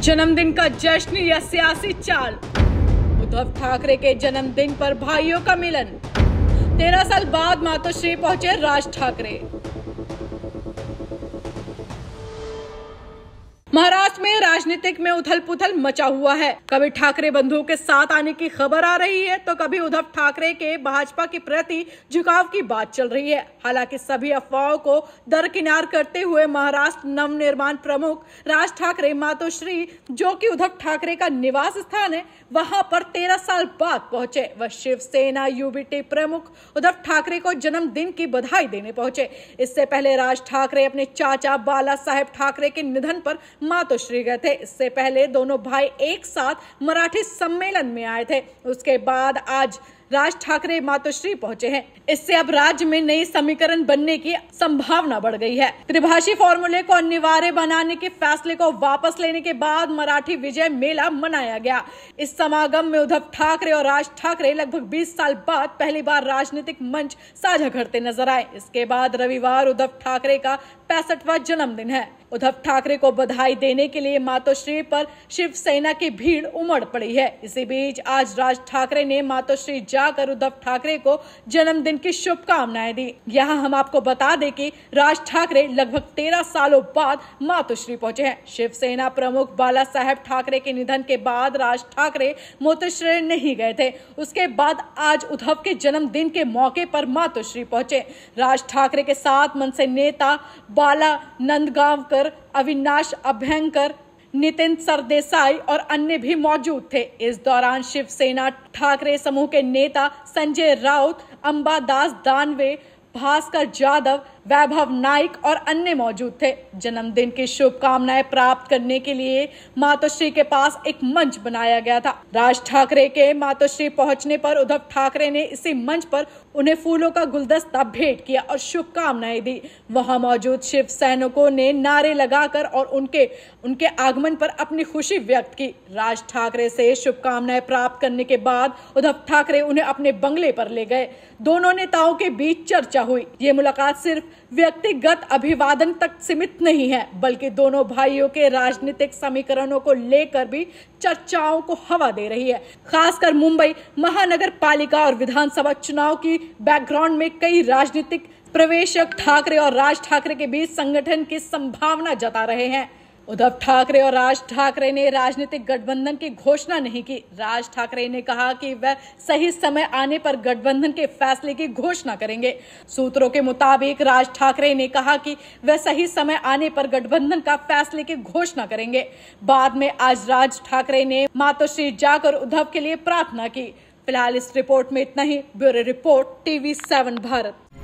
जन्मदिन का जश्न या सियासी चाल। उद्धव ठाकरे के जन्मदिन पर भाइयों का मिलन। 13 साल बाद मातोश्री पहुंचे राज ठाकरे। महाराष्ट्र में राजनीतिक में उथल पुथल मचा हुआ है। कभी ठाकरे बंधुओं के साथ आने की खबर आ रही है तो कभी उद्धव ठाकरे के भाजपा के प्रति झुकाव की बात चल रही है। हालांकि सभी अफवाहों को दरकिनार करते हुए महाराष्ट्र नवनिर्माण प्रमुख राज ठाकरे मातोश्री, जो कि उद्धव ठाकरे का निवास स्थान है, वहां पर 13 साल बाद पहुंचे। वह शिवसेना यूबीटी प्रमुख उद्धव ठाकरे को जन्मदिन की बधाई देने पहुंचे। इससे पहले राज ठाकरे अपने चाचा बाला साहेब ठाकरे के निधन पर मातोश्री गए थे। इससे पहले दोनों भाई एक साथ मराठी सम्मेलन में आए थे। उसके बाद आज राज ठाकरे मातोश्री पहुंचे हैं। इससे अब राज्य में नई समीकरण बनने की संभावना बढ़ गई है। त्रिभाषी फॉर्मूले को अनिवार्य बनाने के फैसले को वापस लेने के बाद मराठी विजय मेला मनाया गया। इस समागम में उद्धव ठाकरे और राज ठाकरे लगभग 20 साल बाद पहली बार राजनीतिक मंच साझा करते नजर आए। इसके बाद रविवार उद्धव ठाकरे का 65वां जन्मदिन है। उद्धव ठाकरे को बधाई देने के लिए मातोश्री पर शिवसेना की भीड़ उमड़ पड़ी है। इसी बीच आज राज ठाकरे ने मातोश्री जाकर उद्धव ठाकरे को जन्मदिन की शुभकामनाएं दी। यहाँ हम आपको बता दें कि राज ठाकरे लगभग 13 सालों बाद मातोश्री पहुंचे हैं। शिवसेना प्रमुख बाला साहेब ठाकरे के निधन के बाद राज ठाकरे मातोश्री नहीं गए थे। उसके बाद आज उद्धव के जन्मदिन के मौके पर मातोश्री पहुंचे। राज ठाकरे के साथ मनसे नेता बाला नंदगांवकर, अविनाश अभ्यंकर, नितिन सरदेसाई और अन्य भी मौजूद थे। इस दौरान शिवसेना ठाकरे समूह के नेता संजय राउत, अंबादास दानवे, भास्कर जाधव, वैभव नाइक और अन्य मौजूद थे। जन्मदिन की शुभकामनाएं प्राप्त करने के लिए मातोश्री के पास एक मंच बनाया गया था। राज ठाकरे के मातोश्री पहुंचने पर उद्धव ठाकरे ने इसी मंच पर उन्हें फूलों का गुलदस्ता भेंट किया और शुभकामनाएं दी। वहां मौजूद शिव सैनिकों ने नारे लगाकर और उनके आगमन पर अपनी खुशी व्यक्त की। राज ठाकरे से शुभकामनाएं प्राप्त करने के बाद उद्धव ठाकरे उन्हें अपने बंगले पर ले गए। दोनों नेताओं के बीच चर्चा हुई। ये मुलाकात सिर्फ व्यक्तिगत अभिवादन तक सीमित नहीं है, बल्कि दोनों भाइयों के राजनीतिक समीकरणों को लेकर भी चर्चाओं को हवा दे रही है। खासकर मुंबई महानगर पालिका और विधानसभा चुनाव की बैकग्राउंड में कई राजनीतिक प्रवेशक ठाकरे और राज ठाकरे के बीच संगठन की संभावना जता रहे हैं। उद्धव ठाकरे और राज ठाकरे ने राजनीतिक गठबंधन की घोषणा नहीं की। राज ठाकरे ने कहा कि वह सही समय आने पर गठबंधन के फैसले की घोषणा करेंगे। सूत्रों के मुताबिक राज ठाकरे ने कहा कि वह सही समय आने पर गठबंधन का फैसले की घोषणा करेंगे। बाद में आज राज ठाकरे ने मातोश्री जाकर उद्धव के लिए प्रार्थना की। फिलहाल इस रिपोर्ट में इतना ही। Bureau report TV7 Bharat.